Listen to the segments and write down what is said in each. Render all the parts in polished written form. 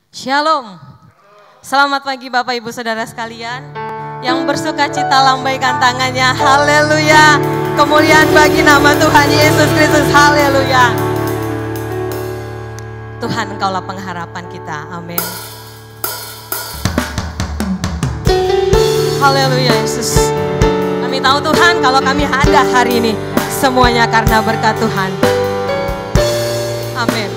Shalom. Selamat pagi Bapak Ibu Saudara sekalian. Yang bersuka cita lambaikan tangannya. Haleluya. Kemuliaan bagi nama Tuhan Yesus Kristus. Haleluya. Tuhan, Engkaulah pengharapan kita. Amin. Haleluya Yesus. Kami tahu Tuhan kalau kami ada hari ini semuanya karena berkat Tuhan. Amin.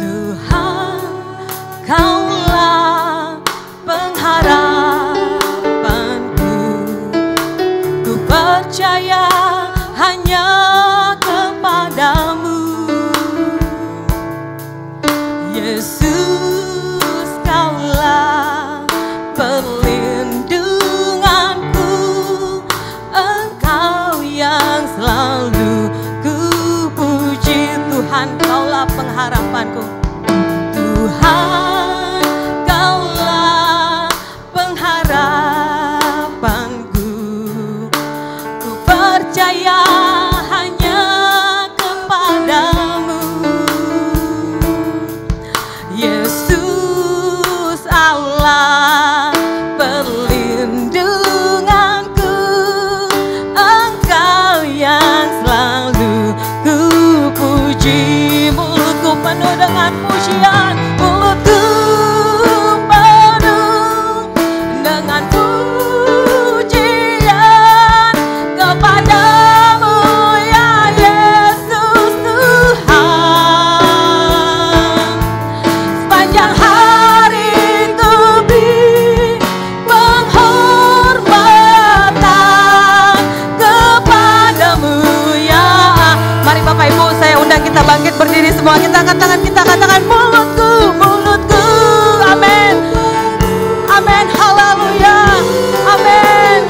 Tuhan, Kaulah pengharapanku. Ku percaya hanya kepadamu. Yesus, Kaulah perlindunganku. Engkau yang selalu ku puji. Tuhan, Kaulah pengharapanku. Tuhan, Kaulah pengharapanku. Ku percaya hanya kepadamu. Yesus, Allah perlindunganku. Engkau yang selalu ku puji. Mulutku penuh dengan pujian, mulutku penuh dengan pujian kepadamu ya Yesus Tuhan. Sepanjang hari ku beri penghormatan kepadamu ya. Mari Bapak Ibu, saya undang kita bangkit berdiri semua. Kita angkat tangan, kita katakan mulutku, mulutku. Amin. Amin. Haleluya. Amin.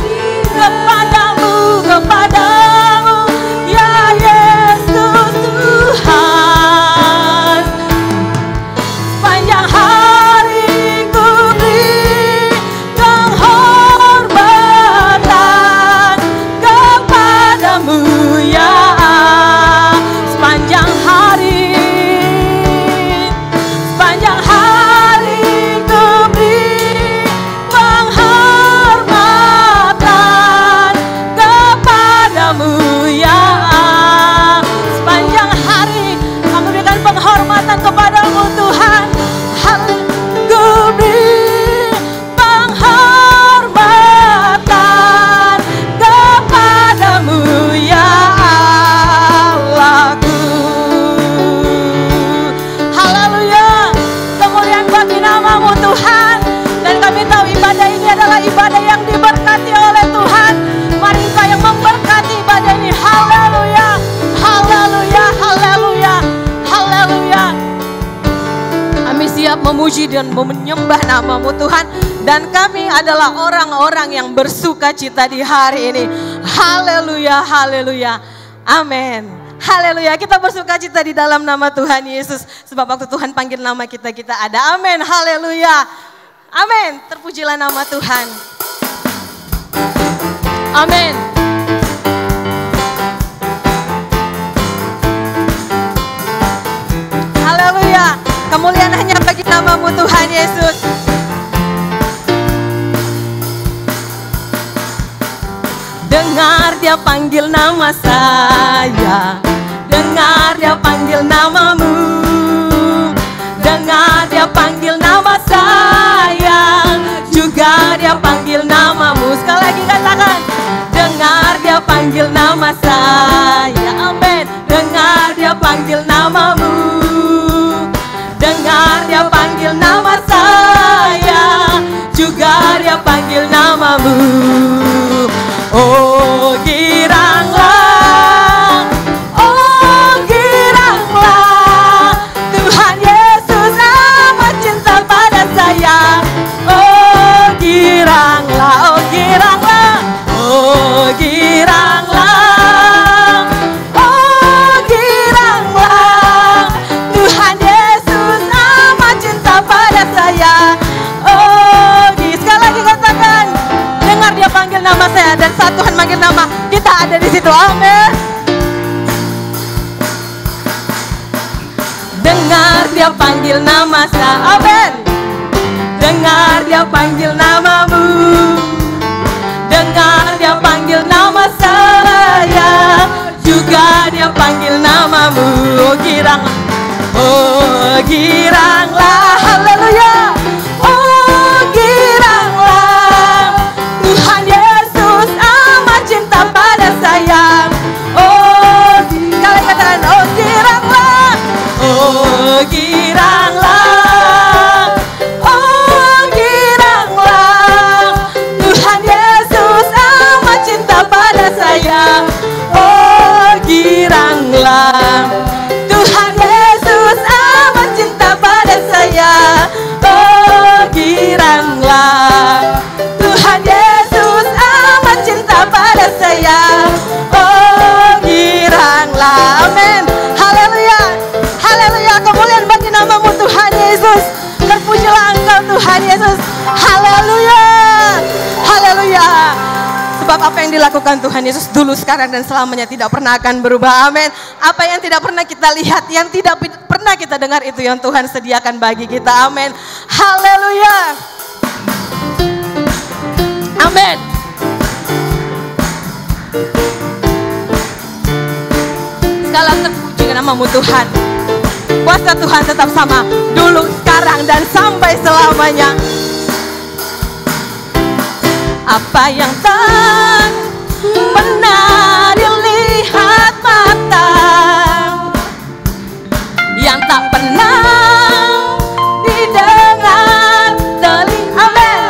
Kepadamu, kepadamu ya Yesus Tuhan. Sepanjang hari ku beri penghormatan kepadamu ya. Sepanjang hari ku beri penghormatan kepadamu ya. Sepanjang hari kami berikan penghormatan kepadamu Tuhan. Ku beri penghormatan kepadamu ya Allahku. Haleluya. Kemuliaan bagi namamu Tuhan. Dan kami tahu ibadah ini adalah ibadah yang diberkati oleh Tuhan. Mari Engkau yang memberkati ibadah ini. Haleluya. Haleluya. Haleluya. Haleluya. Kami siap memuji dan menyembah namamu Tuhan. Dan kami adalah orang-orang yang bersuka cita di hari ini. Haleluya. Haleluya. Amin. Haleluya. Kita bersuka cita di dalam nama Tuhan Yesus. Sebab waktu Tuhan panggil nama kita, kita ada. Amin. Haleluya. Amin. Terpujilah nama Tuhan. Amin. Haleluya. Kemuliaan hanya bagi namamu Tuhan Yesus. Dengar dia panggil nama saya. Dengar dia panggil namamu. Dengar dia panggil nama saya. Juga dia panggil namamu. Sekali lagi katakan. Dengar dia panggil nama saya. Amin. Dengar dia panggil namamu. Dengar dia panggil nama saya. Juga dia panggil namamu. Oh giranglah, oh giranglah, Tuhan Yesus amat cinta pada saya. Oh giranglah, oh giranglah, oh giranglah, saya, dan saat Tuhan manggil nama, kita ada di situ. Amin. Dengar dia panggil nama saya. Amin. Dengar dia panggil namamu. Dengar dia panggil nama saya. Juga dia panggil namamu. Oh giranglah, oh giranglah, haleluya. Oh giranglah, Tuhan Yesus amat cinta pada saya. Oh kalian katakan, oh giranglah, oh giranglah, oh giranglah, Tuhan Yesus amat cinta pada saya. Oh giranglah, Tuhan Yesus amat cinta pada saya. Oh giranglah, Tuhan Yesus amat cinta pada saya. Oh giranglah, amin. Haleluya, haleluya, kemuliaan bagi namamu Tuhan Yesus. Terpujilah Engkau Tuhan Yesus. Haleluya, haleluya. Sebab apa yang dilakukan Tuhan Yesus dulu, sekarang, dan selamanya tidak pernah akan berubah. Amin. Apa yang tidak pernah kita lihat, yang tidak pernah kita dengar, itu yang Tuhan sediakan bagi kita. Amin. Haleluya. Amin. Segala terpuji namamu Tuhan. Kuasa Tuhan tetap sama, dulu, sekarang, dan sampai selamanya. Apa yang tak pernah dilihat mata, yang tak pernah didengar telinga, amin,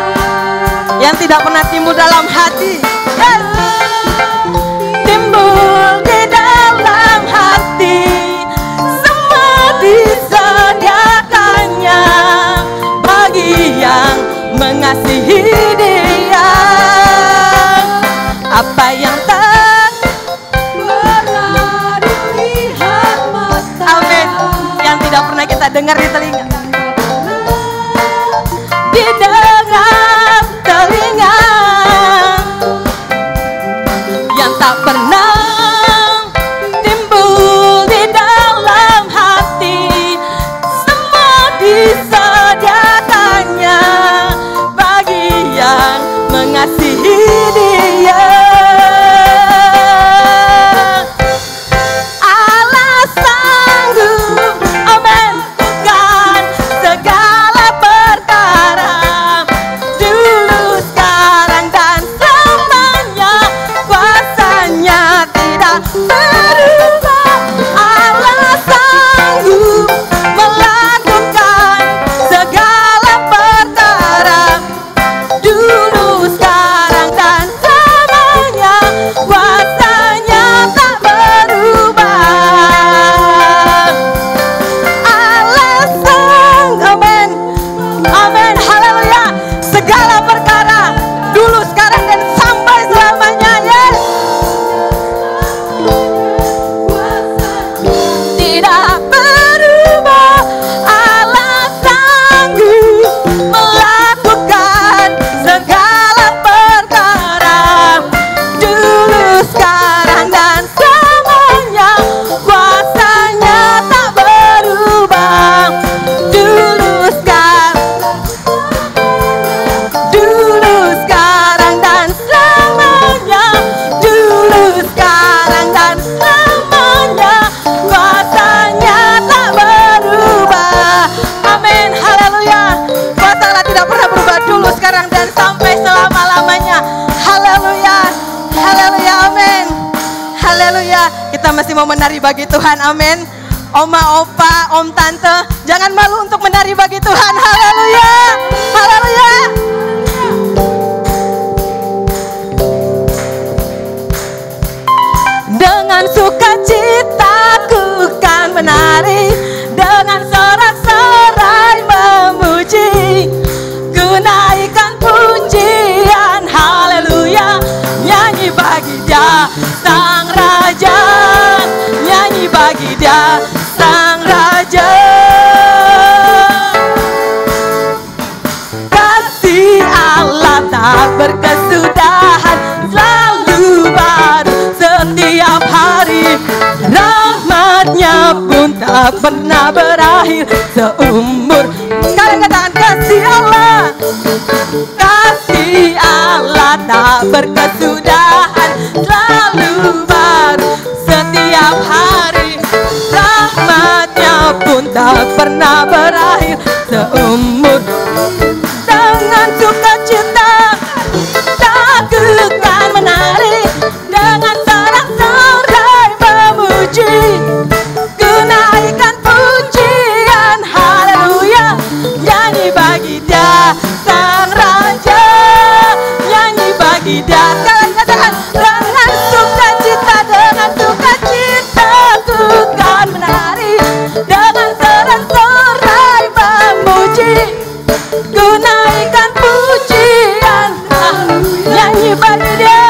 yang tidak pernah timbul dalam hati, yes, timbul di dalam hati, semua disediakannya bagi yang mengasihi Dia. Apa yang tak pernah dilihat mata, amin, yang tidak pernah kita dengar di telinga, didengar telinga, yang tak pernah timbul di dalam hati, semua disediakannya bagi yang mengasihi Dia. Allah sanggup, amin, bukan segala perkara, dulu, sekarang, dan selamanya. Kuasanya tidak berubah. Allah sanggup melakukan segala perkara, dulu, sekarang, dan selamanya. Kuasanya tak berubah. Allah sanggup, amin, amin, haleluya, segala perkara, dulu, sekarang, dan sampai selamanya, yes. Tidak berubah. Allah sanggup melakukan segala perkara, dulu, sekarang, dan selamanya. Kuasanya tak berubah. Dulu, sekarang, dan selamanya. Dulu, sekarang, dan selamanya. Kuasanya tak berubah. Amin, haleluya. Kuasa Allah tidak pernah berubah, dulu, sekarang, dan sampai selama-lamanya. Haleluya, haleluya, amin, haleluya. Kita masih mau menari bagi Tuhan, amin. Oma, opa, om, tante, jangan malu untuk menari bagi Tuhan. Haleluya, haleluya. Dengan sukacita ku kan menari, dengan sorak-sorai memuji, ku naikkan pujian, haleluya. Nyanyi bagi Dia Sang Raja, nyanyi bagi Dia Sang Raja. Kasih Allah tak berkesudahan, tak pernah berakhir seumur. Kalian katakan kasih Allah. Kasih Allah tak berkesudahan, selalu baru setiap hari. Rahmatnya pun tak pernah berakhir seumur. Dengan sukacita takkan menari, dengan sorak-sorai memuji, kenaikan pujian haleluya. Nyanyi bagi Dia Sang Raja, nyanyi bagi Dia. Kalian katakan dengan sukacita, dengan sukacita ku kan menari, dengan sorak-sorai memuji, kenaikan pujian. Nyanyi bagi Dia,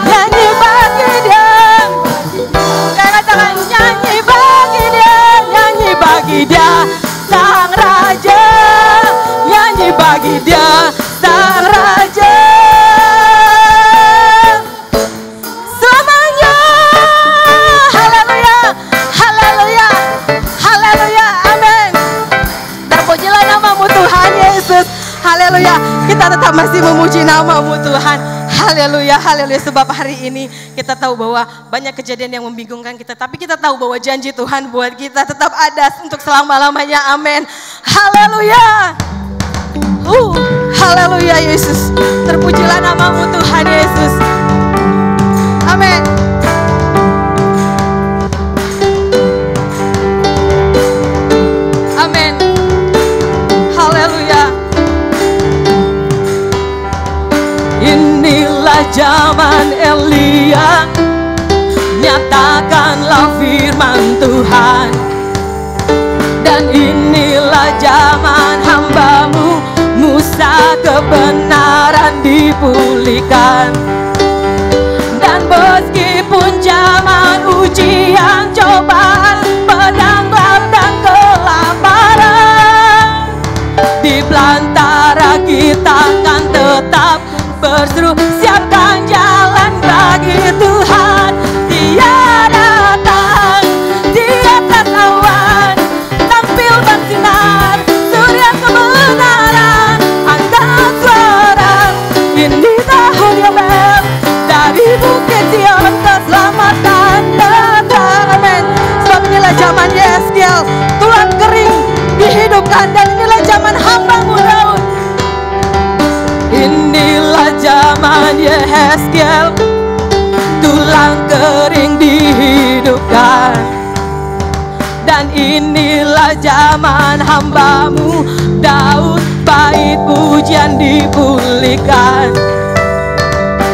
nyanyi bagi Dia. Katakan nyanyi bagi Dia, nyanyi bagi Dia Sang Raja, nyanyi bagi Dia Sang Raja. Selamanya haleluya, haleluya, haleluya, amin. Terpujilah namamu Tuhan Yesus. Haleluya. Kita tetap masih memuji namamu Tuhan. Haleluya, haleluya. Sebab hari ini kita tahu bahwa banyak kejadian yang membingungkan kita, tapi kita tahu bahwa janji Tuhan buat kita tetap ada untuk selama-lamanya. Amin. Haleluya. Haleluya Yesus. Terpujilah namamu Tuhan Yesus. Amin. Amin. Haleluya. Inilah zaman Elia, nyatakanlah firman Tuhan. Dan inilah zaman hamba-Mu Musa, kebenaran dipulihkan. Dan meskipun zaman ujian, cobaan, pedang dan kelaparan, di belantara kita akan tetap berseru, siapkan jalan bagi Tuhan. Dia datang di atas awan, tampil bersinar, surya kebenaran. Angkat suara, ini tahun Yobel, dari bukit Sion keselamatan datang. Amin. Sebab inilah zaman Yeskiel, tulang kering dihidupkan. Dan inilah zaman hamba-Mu Daud. Inilah zaman Yeskiel, tulang kering dihidupkan. Dan inilah zaman hamba-Mu Daud, bait pujian dipulihkan.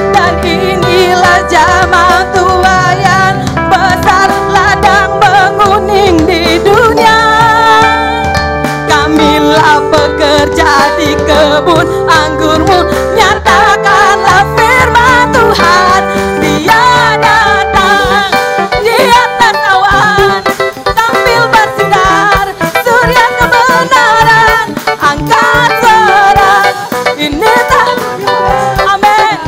Dan inilah zaman tuayan besar, ladang menguning di dunia. Kamilah pekerja di kebun anggur-Mu, nyatakanlah firman Tuhan. Dia datang di atas awan, tampil bersinar, surya kebenaran. Angkat suara, ini tak. Amin.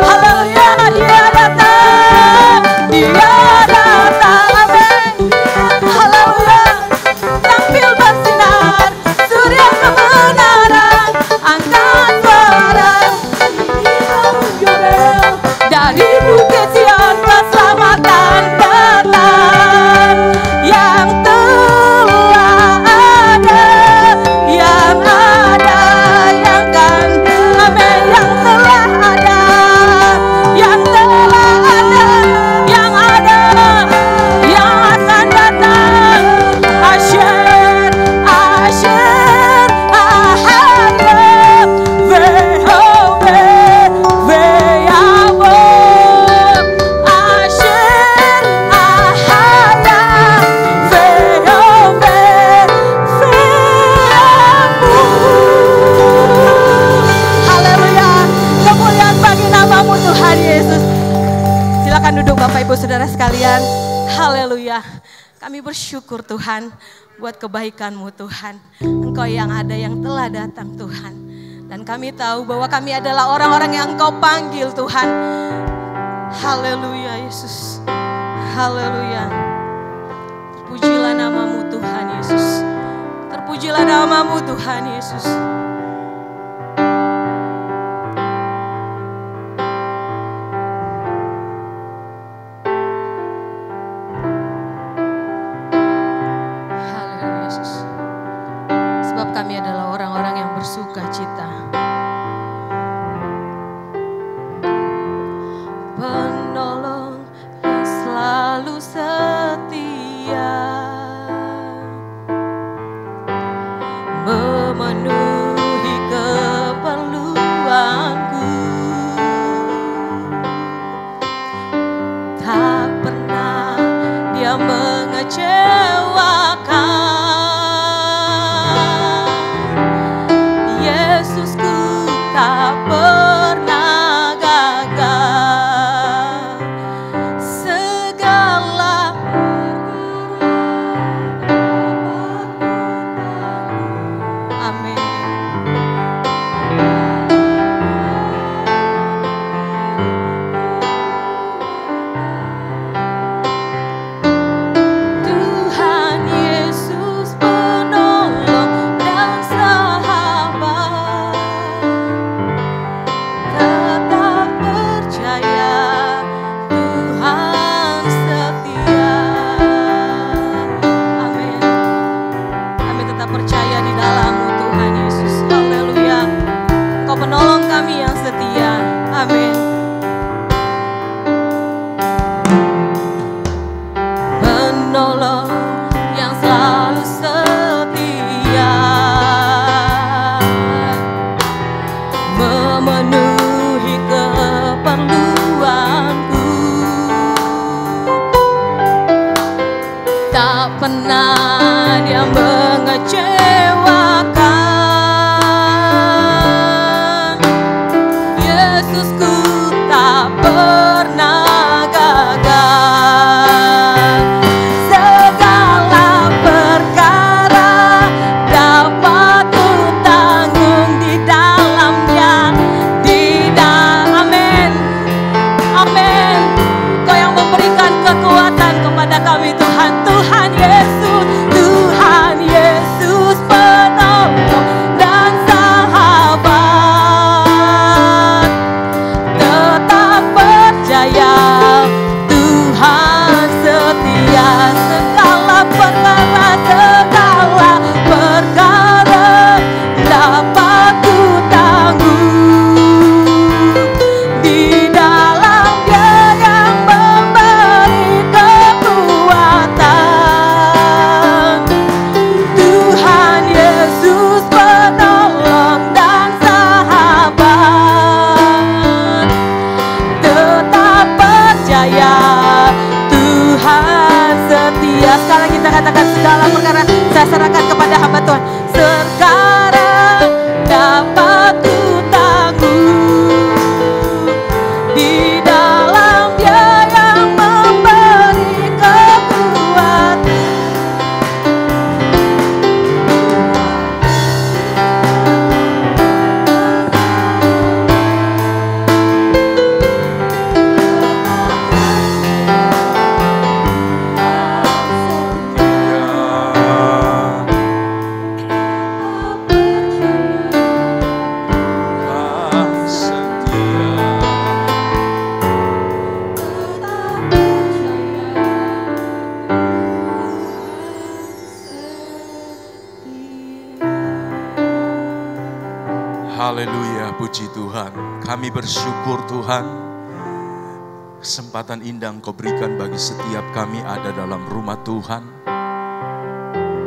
Haleluya. Dia datang, Dia datang. Amin. Haleluya. Tampil bersinar, surya kebenaran. Angkat suara, dari bukit Sion keselamatan datang. Yang telah ada, yang ada, yang kan. Amin. Yang telah ada, yang telah ada, yang ada, yang akan datang. Asher, Asher, Ahaya, Vehove, Veyavo. Asher, Ahaya, Vehove, Veyavo. Haleluya. Kemuliaan bagi namamu Tuhan Yesus. Silakan duduk Bapak Ibu Saudara sekalian. Haleluya. Kami bersyukur Tuhan buat kebaikan-Mu Tuhan. Engkau yang ada, yang telah datang Tuhan. Dan kami tahu bahwa kami adalah orang-orang yang Engkau panggil Tuhan. Haleluya Yesus. Haleluya. Terpujilah nama-Mu Tuhan Yesus. Terpujilah nama-Mu Tuhan Yesus. Haleluya Yesus. Sebab kami adalah orang-orang yang bersuka cita. Penolong yang selalu setia, memenuhi keperluanku, tak pernah Dia mengecewakan. Yesusku tak pernah gagal. Segala amin. Tuhan Yesus penolong dan sahabat, tetap percaya Tuhan setia. Amin. Kami tetap percaya di dalam-Mu Tuhan Yesus. Haleluya. Engkau penolong kami yang setia. Amin. Penolong yang selalu setia, memenuhi keperluanku, tak pernah Dia mengecewakan. Yesusku tak pernah gagal. Segala perkara dapat ku tanggung di dalam-Nya, amin. Amin. Kau yang memberikan kekuatan kepada kami Tuhan. Tuhan Yesus, Tuhan Yesus penolong dan sahabat, tetap percaya Tuhan setia. Segala perkara dapat ku tanggung di dalam Dia yang memberi kekuatan. Tuhan Yesus penolong dan sahabat, tetap percaya Tuhan setia. Sekarang kita katakan segala perkara saya serahkan kepada hamba Tuhan. Sekarang dapat ku tanggung di dalam Dia yang memberi kekuatan. Haleluya, puji Tuhan. Kami bersyukur Tuhan, kesempatan indah Engkau berikan bagi setiap kami ada dalam rumah Tuhan,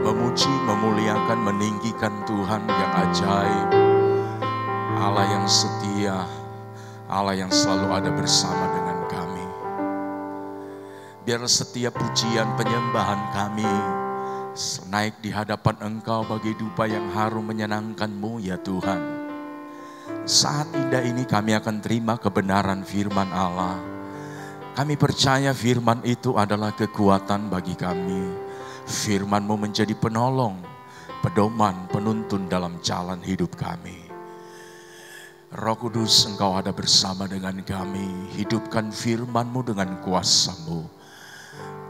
memuji, memuliakan, meninggikan Tuhan yang ajaib, Allah yang setia, Allah yang selalu ada bersama dengan kami. Biar setiap pujian penyembahan kami naik di hadapan Engkau bagi dupa yang harum menyenangkan-Mu ya Tuhan. Saat indah ini kami akan terima kebenaran firman Allah. Kami percaya firman itu adalah kekuatan bagi kami. Firman-Mu menjadi penolong, pedoman, penuntun dalam jalan hidup kami. Roh Kudus, Engkau ada bersama dengan kami. Hidupkan firman-Mu dengan kuasa-Mu.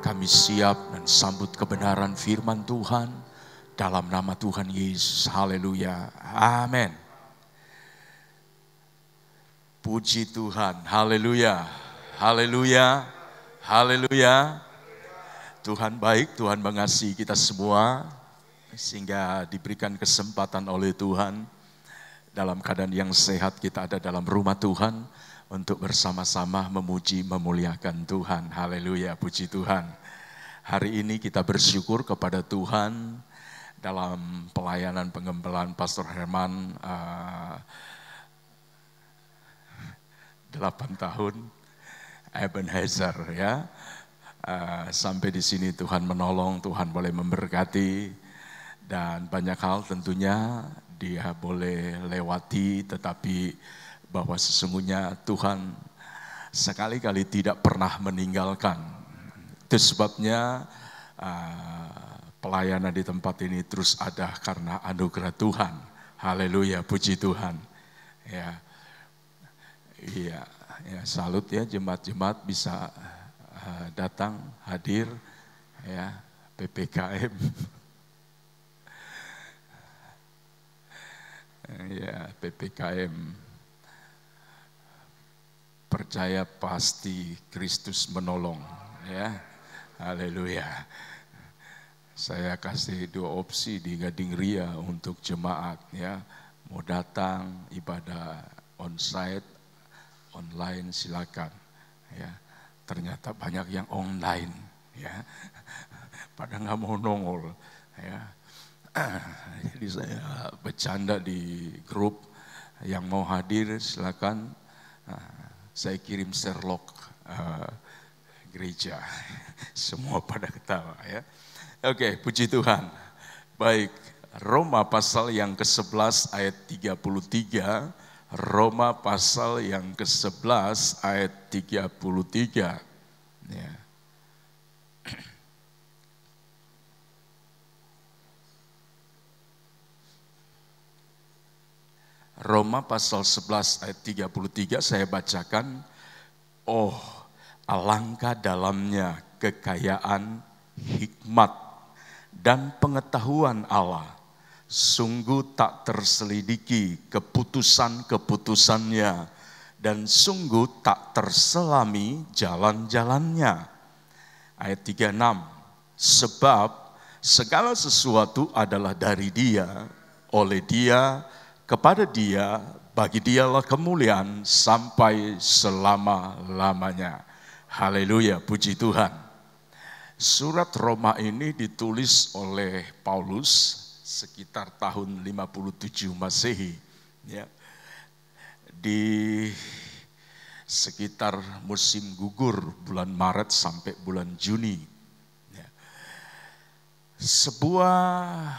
Kami siap dan sambut kebenaran firman Tuhan dalam nama Tuhan Yesus. Haleluya. Amin. Puji Tuhan. Haleluya. Haleluya. Haleluya. Tuhan baik, Tuhan mengasihi kita semua sehingga diberikan kesempatan oleh Tuhan dalam keadaan yang sehat kita ada dalam rumah Tuhan untuk bersama-sama memuji, memuliakan Tuhan. Haleluya, puji Tuhan. Hari ini kita bersyukur kepada Tuhan dalam pelayanan pengembalaan Pastor Herman 8 tahun Ebenezer ya. Sampai di sini Tuhan menolong, Tuhan boleh memberkati dan banyak hal tentunya dia boleh lewati, tetapi bahwa sesungguhnya Tuhan sekali-kali tidak pernah meninggalkan. Itu sebabnya pelayanan di tempat ini terus ada karena anugerah Tuhan. Haleluya, puji Tuhan. Ya, iya, ya, salut ya jemaat-jemaat bisa datang, hadir, ya, PPKM. Ya, PPKM. Percaya pasti Kristus menolong, ya. Haleluya. Saya kasih 2 opsi di Gading Ria untuk jemaat, ya. Mau datang ibadah onsite, online silakan, ya. Ternyata banyak yang online, ya, pada nggak mau nongol, ya. Jadi saya bercanda di grup, yang mau hadir silakan. Saya kirim Sherlock gereja, semua pada ketawa, ya. Oke, puji Tuhan. Baik, Roma pasal yang ke-11 ayat 33. Roma pasal yang ke-11 ayat 33. Ya. Roma pasal 11 ayat 33 saya bacakan. Oh, alangkah dalamnya kekayaan hikmat dan pengetahuan Allah. Sungguh tak terselidiki keputusan-keputusannya dan sungguh tak terselami jalan-jalannya. Ayat 36, sebab segala sesuatu adalah dari Dia, oleh Dia, kepada Dia, bagi Dialah kemuliaan sampai selama-lamanya. Haleluya, puji Tuhan. Surat Roma ini ditulis oleh Paulus sekitar tahun 57 Masehi, ya, di sekitar musim gugur bulan Maret sampai bulan Juni. Ya. Sebuah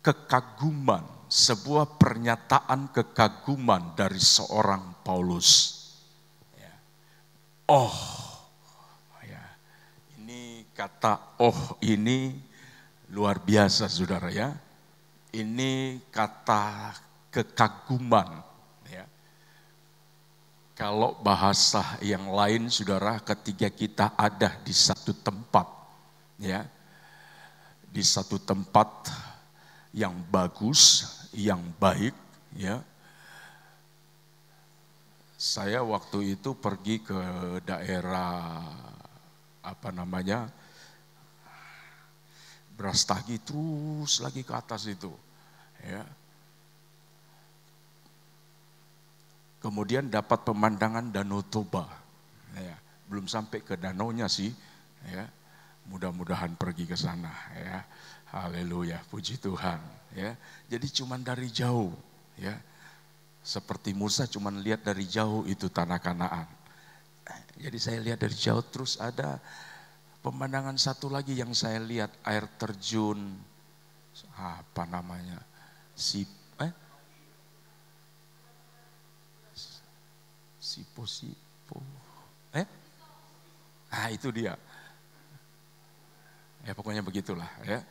kekaguman, sebuah pernyataan kekaguman dari seorang Paulus. Ya. Oh, ya, ini kata "oh" ini luar biasa saudara ya. Ini kata kekaguman ya. Kalau bahasa yang lain saudara, ketika kita ada di satu tempat ya. Di satu tempat yang bagus, yang baik ya. Saya waktu itu pergi ke daerah Brastagi, terus lagi ke atas itu, ya. Kemudian dapat pemandangan Danau Toba, ya. Belum sampai ke danaunya sih, ya. Mudah-mudahan pergi ke sana, ya. Haleluya, puji Tuhan, ya. Jadi cuman dari jauh, ya. Seperti Musa cuman lihat dari jauh itu tanah Kanaan. Jadi saya lihat dari jauh, terus ada pemandangan satu lagi yang saya lihat, air terjun, Sipo. Itu dia. Ya pokoknya begitulah ya.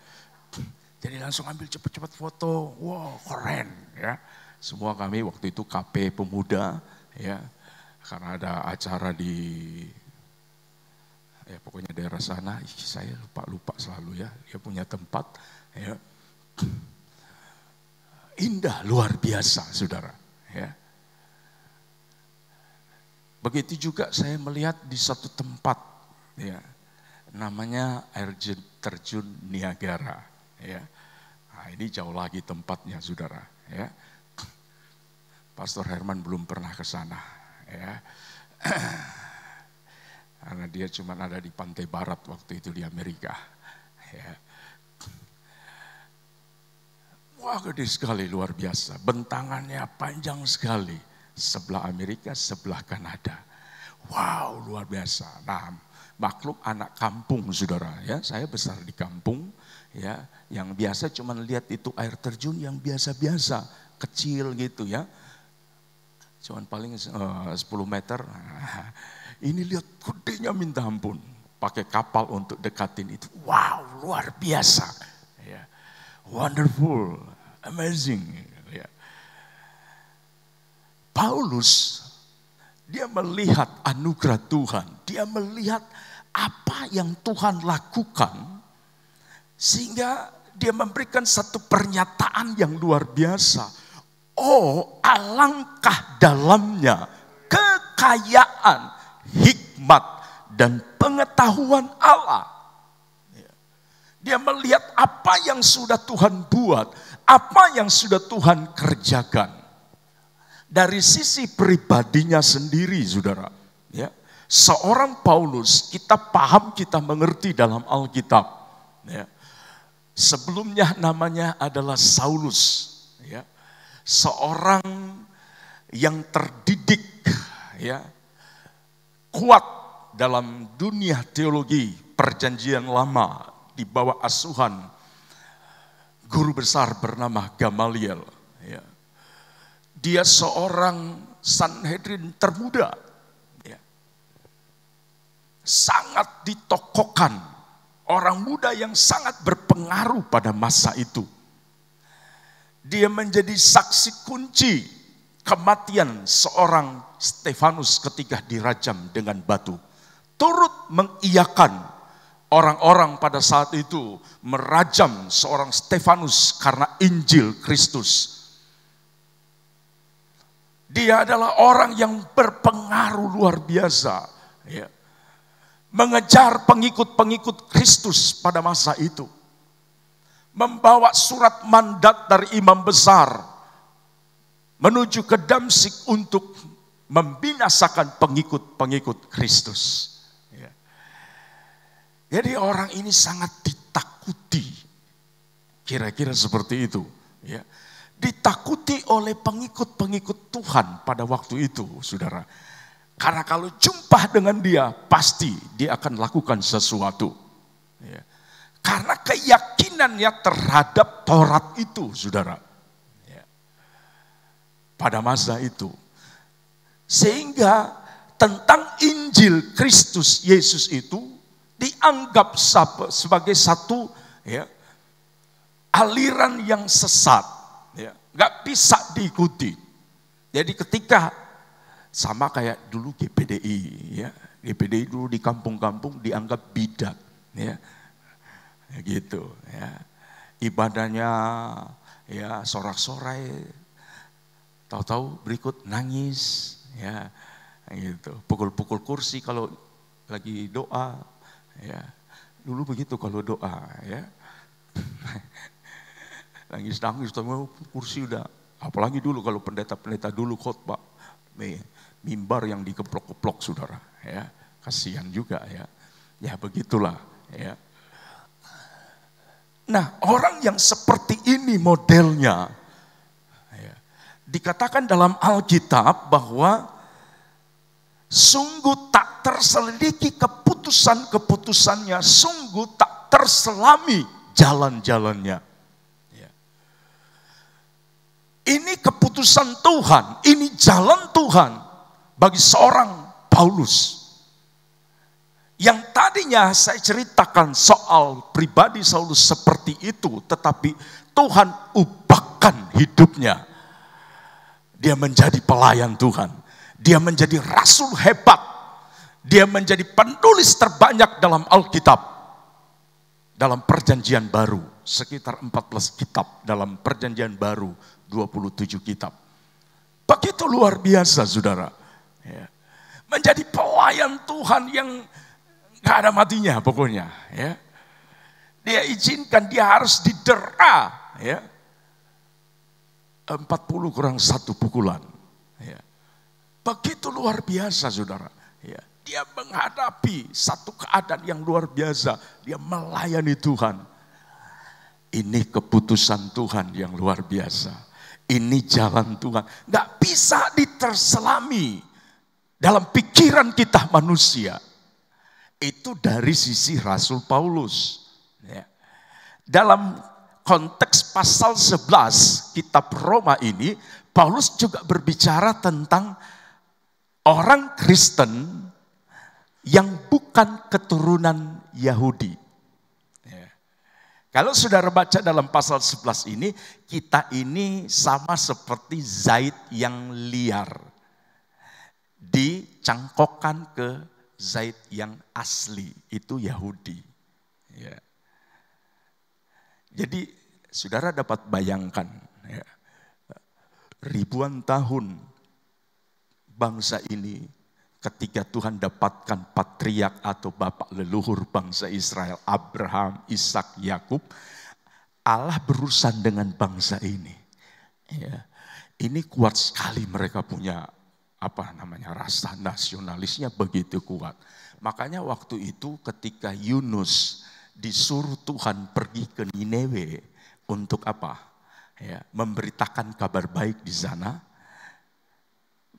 Jadi langsung ambil cepat-cepat foto, wow keren ya. Semua kami waktu itu KP Pemuda ya, karena ada acara di Ya pokoknya daerah sana, saya lupa selalu ya. Dia punya tempat ya. Indah, luar biasa saudara. Ya. Begitu juga saya melihat di satu tempat ya. Namanya air terjun Niagara. Ya. Nah, ini jauh lagi tempatnya saudara. Ya. Pastor Herman belum pernah ke sana. Ya. Karena dia cuma ada di pantai barat waktu itu di Amerika. Ya. Wah gede sekali, luar biasa. Bentangannya panjang sekali. Sebelah Amerika, sebelah Kanada. Wow luar biasa. Nah maklum anak kampung saudara ya. Saya besar di kampung ya. Yang biasa cuma lihat itu air terjun yang biasa-biasa. Kecil gitu ya. Cuman paling 10 meter. Ini lihat gedenya minta ampun. Pakai kapal untuk dekatin itu. Wow, luar biasa. Ya. Wonderful, amazing. Ya. Paulus, dia melihat anugerah Tuhan. Dia melihat apa yang Tuhan lakukan. Sehingga dia memberikan satu pernyataan yang luar biasa. Oh, alangkah dalamnya kekayaan, hikmat dan pengetahuan Allah. Dia melihat apa yang sudah Tuhan buat, apa yang sudah Tuhan kerjakan. Dari sisi pribadinya sendiri, saudara. Ya, seorang Paulus, kita paham, kita mengerti dalam Alkitab. Ya. Sebelumnya namanya adalah Saulus. Ya. Seorang yang terdidik, ya, kuat dalam dunia teologi perjanjian lama di bawah asuhan guru besar bernama Gamaliel. Ya. Dia seorang Sanhedrin termuda. Ya. Sangat ditokohkan. Orang muda yang sangat berpengaruh pada masa itu. Dia menjadi saksi kunci kematian seorang Stefanus ketika dirajam dengan batu. Turut mengiyakan orang-orang pada saat itu merajam seorang Stefanus karena Injil Kristus. Dia adalah orang yang berpengaruh luar biasa. Ya. Mengejar pengikut-pengikut Kristus pada masa itu. Membawa surat mandat dari imam besar menuju ke Damsyik untuk membinasakan pengikut-pengikut Kristus. Ya. Jadi orang ini sangat ditakuti. Kira-kira seperti itu. Ya. Ditakuti oleh pengikut-pengikut Tuhan pada waktu itu, saudara. Karena kalau jumpa dengan dia, pasti dia akan lakukan sesuatu. Ya. Karena keyakinannya terhadap Taurat itu, saudara. Ya. Pada masa itu. Sehingga tentang Injil Kristus Yesus itu dianggap sebagai satu ya, aliran yang sesat. Ya. Gak bisa diikuti. Jadi ketika sama kayak dulu GPDI, ya. GPDI dulu di kampung-kampung dianggap bidat, ya. Gitu, ya. Ibadahnya ya sorak-sorai, tahu-tahu berikut nangis, ya. Gitu. Pukul-pukul kursi kalau lagi doa, ya. Dulu begitu kalau doa, ya. Nangis-nangis, kursi udah. Apalagi dulu kalau pendeta-pendeta dulu khotbah, mimbar yang dikeplok-keplok, saudara, ya. Kasihan juga, ya. Ya begitulah, ya. Nah, orang yang seperti ini modelnya, ya, dikatakan dalam Alkitab bahwa sungguh tak terselidiki keputusan-keputusannya, sungguh tak terselami jalan-jalannya. Ya. Ini keputusan Tuhan, ini jalan Tuhan bagi seorang Paulus. Yang tadinya saya ceritakan soal pribadi Saulus seperti itu, tetapi Tuhan ubahkan hidupnya. Dia menjadi pelayan Tuhan. Dia menjadi rasul hebat Dia menjadi penulis terbanyak dalam Alkitab. Dalam perjanjian baru, sekitar 14 kitab. Dalam perjanjian baru, 27 kitab. Begitu luar biasa, saudara. Ya. Menjadi pelayan Tuhan yang gak ada matinya pokoknya. Ya. Dia izinkan, dia harus didera. Ya. 40 kurang 1 pukulan. Ya. Begitu luar biasa, saudara. Ya. Dia menghadapi satu keadaan yang luar biasa. Dia melayani Tuhan. Ini keputusan Tuhan yang luar biasa. Ini jalan Tuhan. Gak bisa diterselami dalam pikiran kita manusia. Itu dari sisi Rasul Paulus. Ya. Dalam konteks pasal 11 kitab Roma ini, Paulus juga berbicara tentang orang Kristen yang bukan keturunan Yahudi. Ya. Kalau saudara baca dalam pasal 11 ini, kita ini sama seperti zait yang liar. Dicangkokkan ke zait yang asli, itu Yahudi. Ya. Jadi saudara dapat bayangkan, ya, ribuan tahun bangsa ini ketika Tuhan dapatkan patriark atau bapak leluhur bangsa Israel, Abraham, Ishak, Yakub, Allah berurusan dengan bangsa ini. Ya. Ini kuat sekali, mereka punya rasa nasionalisnya begitu kuat. Makanya waktu itu ketika Yunus disuruh Tuhan pergi ke Nineve untuk apa? Ya, memberitakan kabar baik di sana.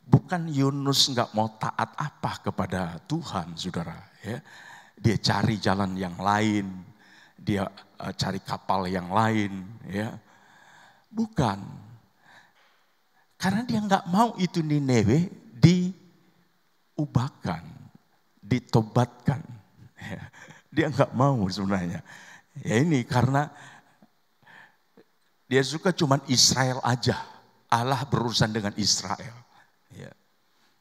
Bukan Yunus nggak mau taat apa kepada Tuhan, saudara. Ya. Dia cari jalan yang lain, dia cari kapal yang lain, ya. Bukan, karena dia nggak mau itu Nineve diubahkan, ditobatkan. Ya. Dia nggak mau sebenarnya. Ya ini karena dia suka cuman Israel aja. Allah berurusan dengan Israel. Ya.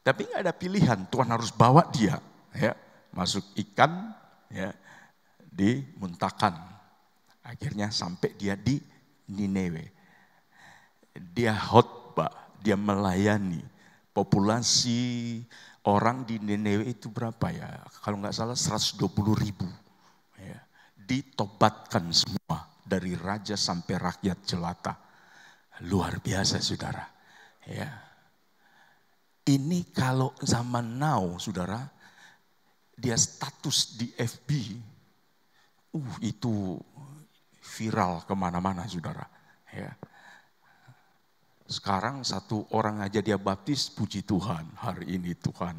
Tapi nggak ada pilihan, Tuhan harus bawa dia, ya, masuk ikan, ya, dimuntahkan. Akhirnya sampai dia di Nineve. Dia khotbah, dia melayani. Populasi orang di Nineve itu berapa ya? Kalau nggak salah 120.000. Ya. Ditobatkan semua dari raja sampai rakyat jelata. Luar biasa, saudara. Ya. Ini kalau zaman now, saudara, dia status di FB, itu viral kemana-mana, saudara. Ya. Sekarang satu orang aja dia baptis, puji Tuhan, hari ini Tuhan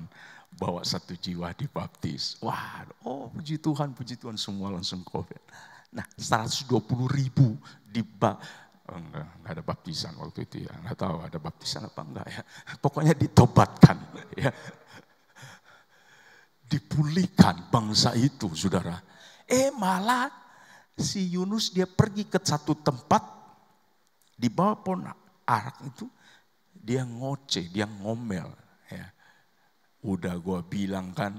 bawa 1 jiwa dibaptis. Wah, puji Tuhan semua langsung COVID. Nah, 120.000 enggak ada baptisan waktu itu ya. Enggak tahu ada baptisan apa enggak ya. Pokoknya ditobatkan ya. Dipulihkan bangsa itu, saudara. Malah si Yunus dia pergi ke satu tempat di bawah pohon arak itu, dia ngoceh, dia ngomel ya. Udah gua bilang kan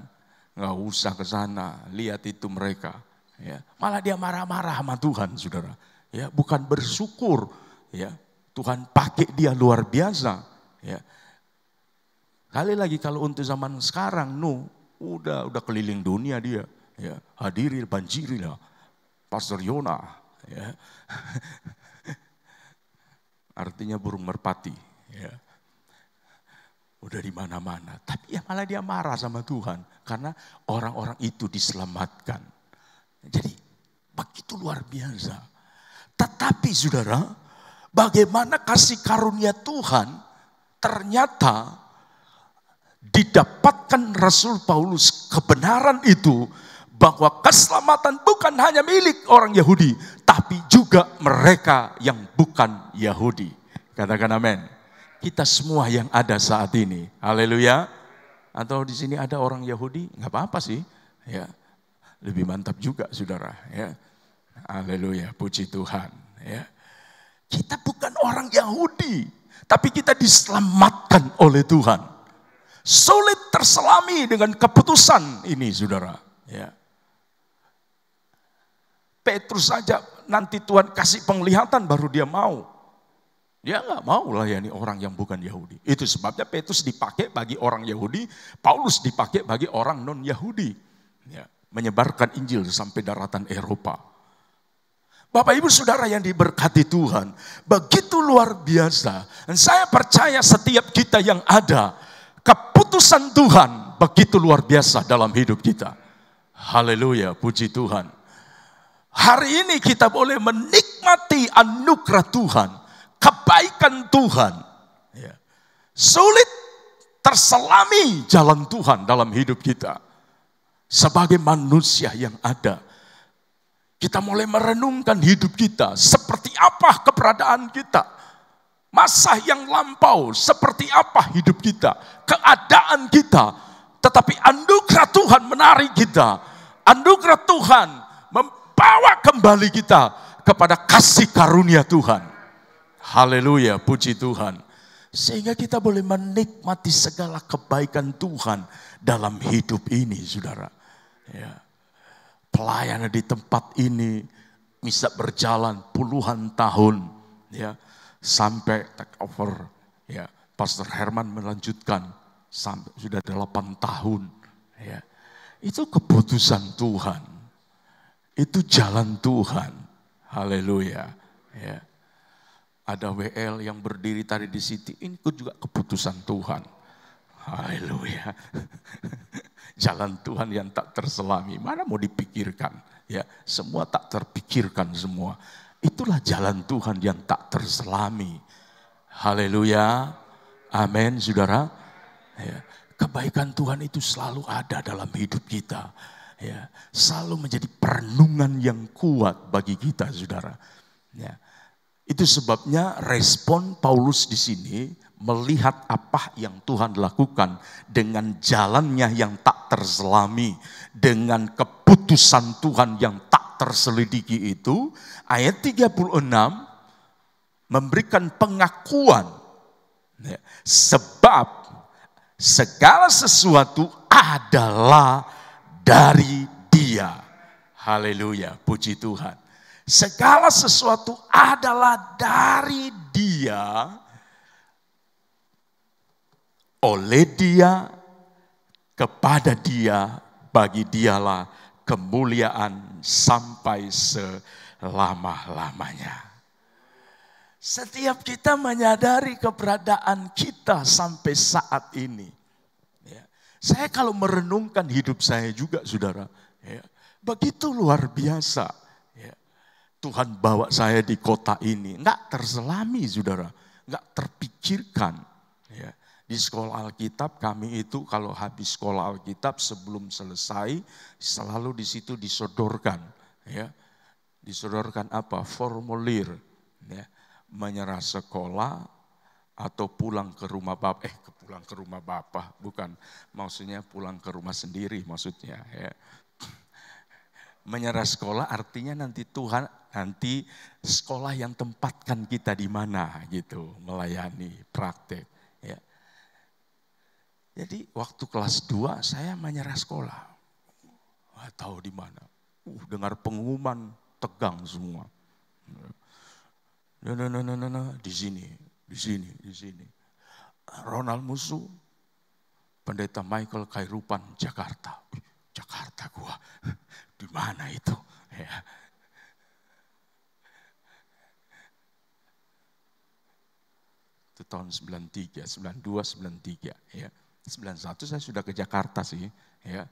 enggak usah ke sana, lihat itu mereka ya. Malah dia marah-marah sama Tuhan, saudara. Ya, bukan bersyukur, ya. Tuhan pakai dia luar biasa, ya. Kali lagi kalau untuk zaman sekarang, udah keliling dunia dia, ya. Hadiri, banjiri lah, Pastor Yona, ya. Artinya burung merpati, ya. Udah di mana-mana, tapi ya malah dia marah sama Tuhan karena orang-orang itu diselamatkan. Jadi begitu luar biasa. Tetapi saudara, bagaimana kasih karunia Tuhan ternyata didapatkan Rasul Paulus kebenaran itu bahwa keselamatan bukan hanya milik orang Yahudi, tapi juga mereka yang bukan Yahudi. Katakan amin. Kita semua yang ada saat ini, haleluya. Atau di sini ada orang Yahudi, nggak apa-apa sih, ya. Lebih mantap juga, saudara, ya. Haleluya, puji Tuhan. Ya. Kita bukan orang Yahudi, tapi kita diselamatkan oleh Tuhan. Sulit terselami dengan keputusan ini, saudara. Ya. Petrus saja nanti Tuhan kasih penglihatan baru dia mau. Dia nggak mau layani orang yang bukan Yahudi. Itu sebabnya Petrus dipakai bagi orang Yahudi, Paulus dipakai bagi orang non-Yahudi. Ya, menyebarkan Injil sampai daratan Eropa. Bapak Ibu Saudara yang diberkati Tuhan, begitu luar biasa. Dan saya percaya setiap kita yang ada, keputusan Tuhan begitu luar biasa dalam hidup kita. Haleluya, puji Tuhan. Hari ini kita boleh menikmati anugerah Tuhan, kebaikan Tuhan. Ya. Sulit terselami jalan Tuhan dalam hidup kita. Sebagai manusia yang ada, kita mulai merenungkan hidup kita, seperti apa keberadaan kita. Masa yang lampau, seperti apa hidup kita, keadaan kita. Tetapi anugerah Tuhan menarik kita. Anugerah Tuhan membawa kembali kita kepada kasih karunia Tuhan. Haleluya, puji Tuhan. Sehingga kita boleh menikmati segala kebaikan Tuhan dalam hidup ini, saudara. Ya. Pelayanan di tempat ini bisa berjalan puluhan tahun, ya, sampai take over. Ya, Pastor Herman melanjutkan sampai sudah 8 tahun. Ya. Itu keputusan Tuhan, itu jalan Tuhan. Haleluya. Ya. Ada WL yang berdiri tadi di situ, ini juga keputusan Tuhan. Haleluya. Jalan Tuhan yang tak terselami, mana mau dipikirkan? Ya, semua tak terpikirkan semua. Itulah jalan Tuhan yang tak terselami. Haleluya. Amin, saudara. Ya, kebaikan Tuhan itu selalu ada dalam hidup kita. Ya, selalu menjadi perenungan yang kuat bagi kita, saudara. Ya. Itu sebabnya respon Paulus di sini melihat apa yang Tuhan lakukan dengan jalannya yang tak terselami, dengan keputusan Tuhan yang tak terselidiki itu, ayat 36 memberikan pengakuan. Sebab segala sesuatu adalah dari Dia. Haleluya, puji Tuhan. Segala sesuatu adalah dari Dia, oleh Dia, kepada Dia, bagi Dialah kemuliaan sampai selama-lamanya. Setiap kita menyadari keberadaan kita sampai saat ini. Ya. Saya kalau merenungkan hidup saya juga, saudara, ya, begitu luar biasa. Ya. Tuhan bawa saya di kota ini, enggak terselami, saudara, enggak terpikirkan. Ya. Di sekolah Alkitab kami itu kalau habis sekolah Alkitab sebelum selesai selalu di situ disodorkan, ya, disodorkan apa? Formulir, ya, menyerah sekolah atau pulang ke rumah bapak, pulang ke rumah bapak, bukan, maksudnya pulang ke rumah sendiri maksudnya. Ya. Menyerah sekolah artinya nanti Tuhan, nanti sekolah yang tempatkan kita di mana gitu, melayani praktek. Ya. Jadi waktu kelas 2 saya menyerah sekolah. Nggak tahu di mana. Dengar pengumuman tegang semua. Di sini. Ronald Musuh, Pendeta Michael Khairupan, Jakarta. Jakarta gua, di mana itu? Ya. Itu tahun 93, 92, 93, ya. 91 saya sudah ke Jakarta sih, ya,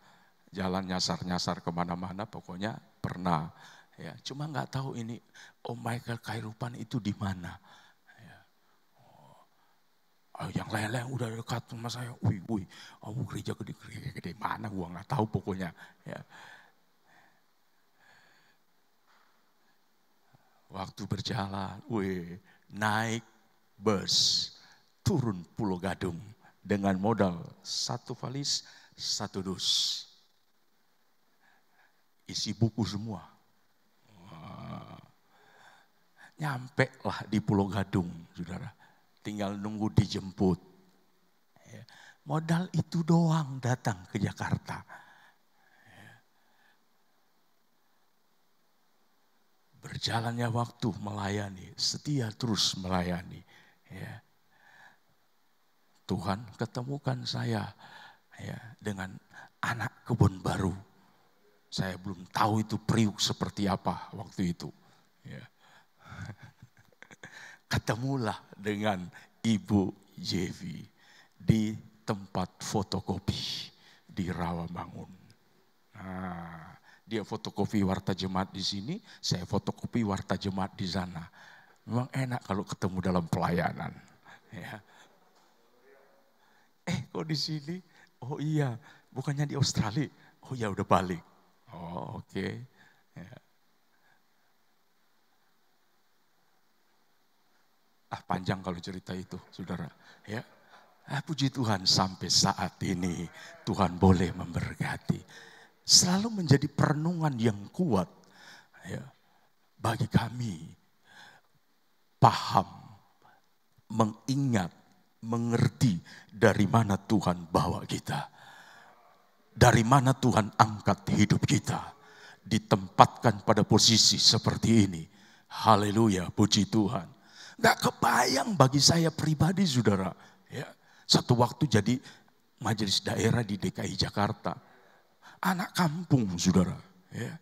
jalan nyasar-nyasar kemana-mana, pokoknya pernah, ya. Cuma nggak tahu ini Om Michael Khairupan itu di mana. Ya. Yang lain-lain udah dekat sama saya, wih, gereja gede mana, gua nggak tahu pokoknya. Ya. Waktu berjalan, naik bus, turun Pulau Gadung. Dengan modal 1 valis, 1 dus. Isi buku semua. Nyampe lah di Pulau Gadung, saudara. Tinggal nunggu dijemput. Modal itu doang datang ke Jakarta. Berjalannya waktu melayani, setia terus melayani. Ya. Tuhan ketemukan saya dengan anak kebun baru. Saya belum tahu itu Priuk seperti apa waktu itu. Ya. Ketemulah dengan Ibu Jevi di tempat fotokopi di Rawamangun. Nah, dia fotokopi Warta Jemaat di sini, saya fotokopi Warta Jemaat di sana. Memang enak kalau ketemu dalam pelayanan. Ya. Kok di sini? Oh iya, bukannya di Australia. Oh iya udah balik. Oh oke. Ya. Panjang kalau cerita itu, saudara. Ya. Puji Tuhan sampai saat ini Tuhan boleh memberkati. Selalu menjadi perenungan yang kuat bagi kami. Paham, mengingat, mengerti dari mana Tuhan bawa kita. Dari mana Tuhan angkat hidup kita. Ditempatkan pada posisi seperti ini. Haleluya, puji Tuhan. Gak kebayang bagi saya pribadi, saudara. Ya, satu waktu jadi majelis daerah di DKI Jakarta. Anak kampung, saudara. Ya.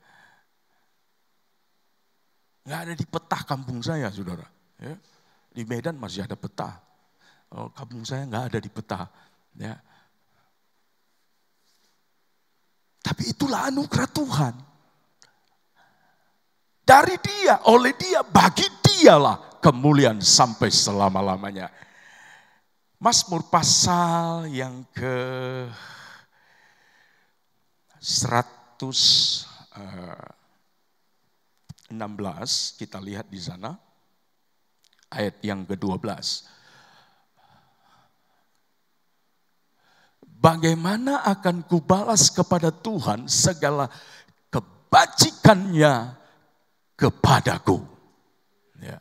Gak ada di peta kampung saya, saudara. Ya. Di Medan masih ada peta. Kampung saya gak ada di peta. Ya. Tapi itulah anugerah Tuhan. Dari dia, oleh dia, bagi dialah kemuliaan sampai selama-lamanya. Mazmur pasal yang ke 116, kita lihat di sana, ayat yang ke-12. Bagaimana akan kubalas kepada Tuhan segala kebajikannya kepadaku. Ya.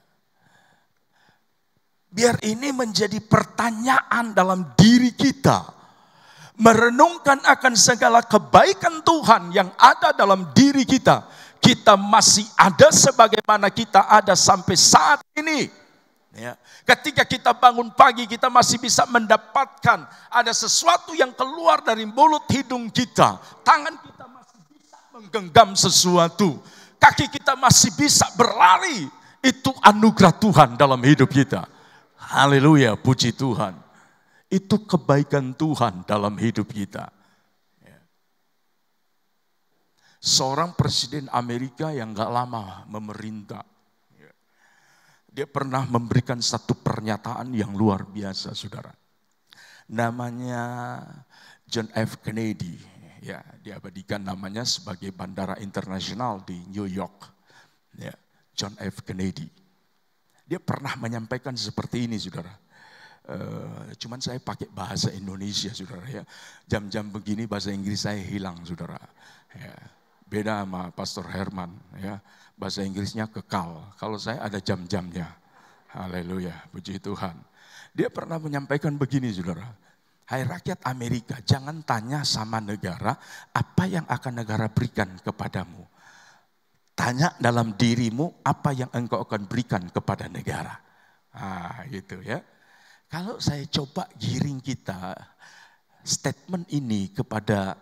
Biar ini menjadi pertanyaan dalam diri kita. Merenungkan akan segala kebaikan Tuhan yang ada dalam diri kita. Kita masih ada sebagaimana kita ada sampai saat ini. Ya. Ketika kita bangun pagi, kita masih bisa mendapatkan ada sesuatu yang keluar dari mulut hidung kita. Tangan kita masih bisa menggenggam sesuatu. Kaki kita masih bisa berlari. Itu anugerah Tuhan dalam hidup kita. Haleluya, puji Tuhan. Itu kebaikan Tuhan dalam hidup kita. Seorang presiden Amerika yang gak lama memerintah. Dia pernah memberikan satu pernyataan yang luar biasa, saudara. Namanya John F. Kennedy. Ya, diabadikan namanya sebagai bandara internasional di New York. Ya, John F. Kennedy. Dia pernah menyampaikan seperti ini, saudara. Cuman saya pakai bahasa Indonesia, saudara. Ya, jam-jam begini bahasa Inggris saya hilang, saudara. Ya, beda sama Pastor Herman. Ya, bahasa Inggrisnya kekal. Kalau saya ada jam-jamnya. Haleluya, puji Tuhan. Dia pernah menyampaikan begini, saudara. Hai rakyat Amerika, jangan tanya sama negara apa yang akan negara berikan kepadamu. Tanya dalam dirimu apa yang engkau akan berikan kepada negara. Gitu ya. Kalau saya coba giring kita statement ini kepada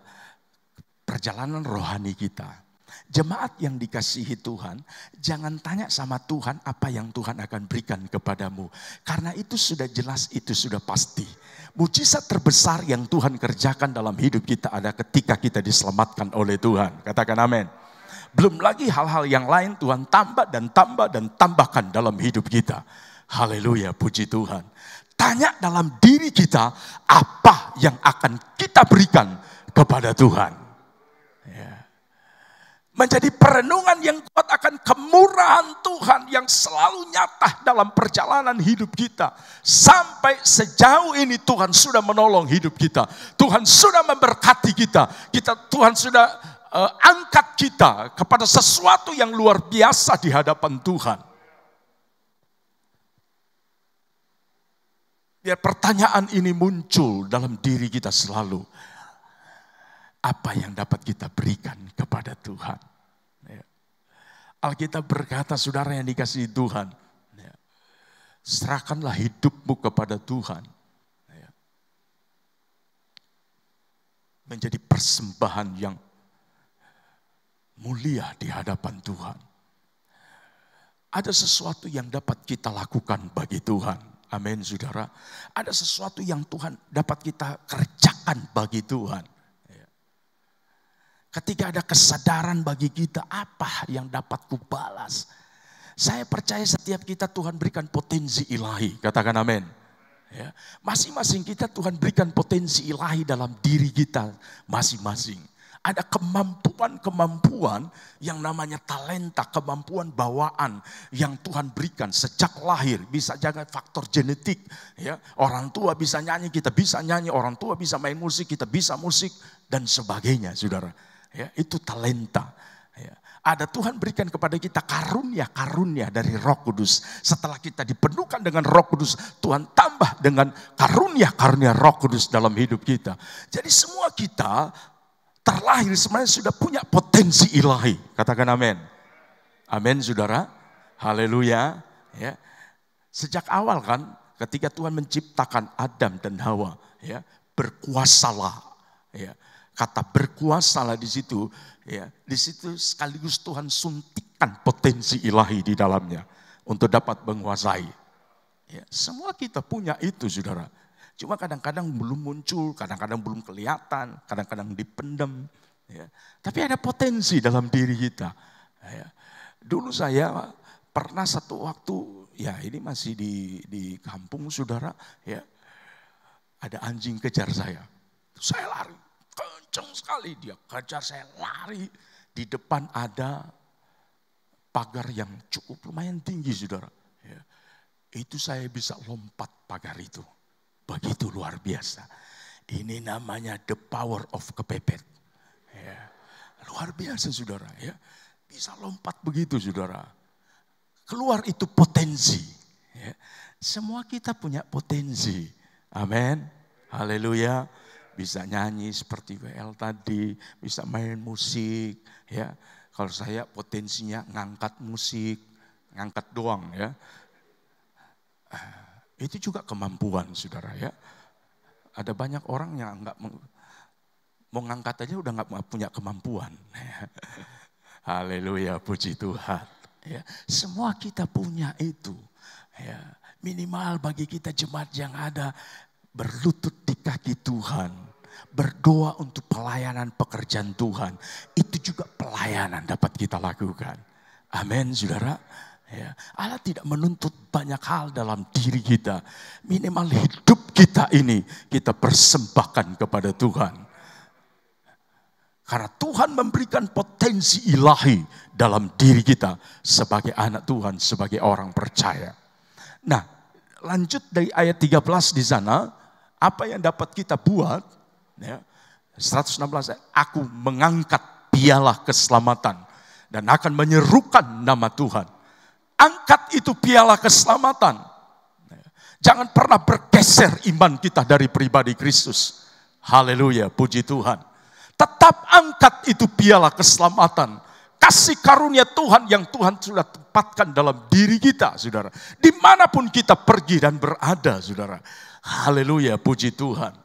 perjalanan rohani kita. Jemaat yang dikasihi Tuhan, jangan tanya sama Tuhan apa yang Tuhan akan berikan kepadamu. Karena itu sudah jelas, itu sudah pasti. Mujizat terbesar yang Tuhan kerjakan dalam hidup kita ada ketika kita diselamatkan oleh Tuhan. Katakan amin. Belum lagi hal-hal yang lain Tuhan tambah dan tambah dan tambahkan dalam hidup kita. Haleluya, puji Tuhan. Tanya dalam diri kita apa yang akan kita berikan kepada Tuhan. Ya. Menjadi perenungan yang kuat akan kemurahan Tuhan yang selalu nyata dalam perjalanan hidup kita. Sampai sejauh ini Tuhan sudah menolong hidup kita. Tuhan sudah memberkati kita. Tuhan sudah angkat kita kepada sesuatu yang luar biasa di hadapan Tuhan. Biar pertanyaan ini muncul dalam diri kita selalu. Apa yang dapat kita berikan kepada Tuhan? Ya. Alkitab berkata, saudara yang dikasihi Tuhan, ya, serahkanlah hidupmu kepada Tuhan. Ya. Menjadi persembahan yang mulia di hadapan Tuhan. Ada sesuatu yang dapat kita lakukan bagi Tuhan. Amin, saudara. Ada sesuatu yang Tuhan dapat kita kerjakan bagi Tuhan. Ketika ada kesadaran bagi kita, apa yang dapat kubalas? Saya percaya setiap kita Tuhan berikan potensi ilahi. Katakan amin. Ya. Masing-masing kita Tuhan berikan potensi ilahi dalam diri kita masing-masing. Ada kemampuan-kemampuan yang namanya talenta, kemampuan bawaan yang Tuhan berikan sejak lahir. Bisa jaga faktor genetik. Ya. Orang tua bisa nyanyi, kita bisa nyanyi. Orang tua bisa main musik, kita bisa musik. Dan sebagainya, saudara. Ya, itu talenta. Ya. Ada Tuhan berikan kepada kita karunia-karunia dari Roh Kudus. Setelah kita dipenuhkan dengan Roh Kudus, Tuhan tambah dengan karunia-karunia Roh Kudus dalam hidup kita. Jadi semua kita terlahir sebenarnya sudah punya potensi ilahi. Katakan amin. Amin, saudara. Haleluya. Ya. Sejak awal kan, ketika Tuhan menciptakan Adam dan Hawa, ya, berkuasalah. Ya. Kata berkuasalah di situ, ya, di situ sekaligus Tuhan suntikan potensi ilahi di dalamnya untuk dapat menguasai. Ya, semua kita punya itu, saudara. Cuma kadang-kadang belum muncul, kadang-kadang belum kelihatan, kadang-kadang dipendam. Ya. Tapi ada potensi dalam diri kita. Ya. Dulu saya pernah satu waktu, ya ini masih di kampung, saudara. Ya. Ada anjing kejar saya. Saya lari, kenceng sekali dia kejar saya lari. Di depan ada pagar yang cukup lumayan tinggi, saudara. Ya. Itu saya bisa lompat pagar itu. Begitu luar biasa. Ini namanya the power of kepepet. Ya. Luar biasa, saudara. Ya. Bisa lompat begitu, saudara. Keluar itu potensi. Ya. Semua kita punya potensi. Amin. Haleluya. Bisa nyanyi seperti WL tadi. Bisa main musik. Ya. Kalau saya potensinya ngangkat musik. Ngangkat doang, ya. Itu juga kemampuan, saudara, ya. Ada banyak orang yang nggak mau ngangkat aja udah nggak punya kemampuan. Haleluya, puji Tuhan. Ya, semua kita punya itu. Ya, minimal bagi kita jemaat yang ada berlutut di kaki Tuhan, berdoa untuk pelayanan pekerjaan Tuhan. Itu juga pelayanan dapat kita lakukan. Amin, saudara. Ya, Allah tidak menuntut banyak hal dalam diri kita. Minimal hidup kita ini kita persembahkan kepada Tuhan. Karena Tuhan memberikan potensi ilahi dalam diri kita sebagai anak Tuhan, sebagai orang percaya. Nah, lanjut dari ayat 13 di sana, apa yang dapat kita buat? Ya, 116, aku mengangkat piala keselamatan dan akan menyerukan nama Tuhan. Angkat itu piala keselamatan. Jangan pernah bergeser iman kita dari pribadi Kristus. Haleluya, puji Tuhan. Tetap angkat itu piala keselamatan. Kasih karunia Tuhan yang Tuhan sudah tempatkan dalam diri kita, saudara. Dimanapun kita pergi dan berada, saudara. Haleluya, puji Tuhan.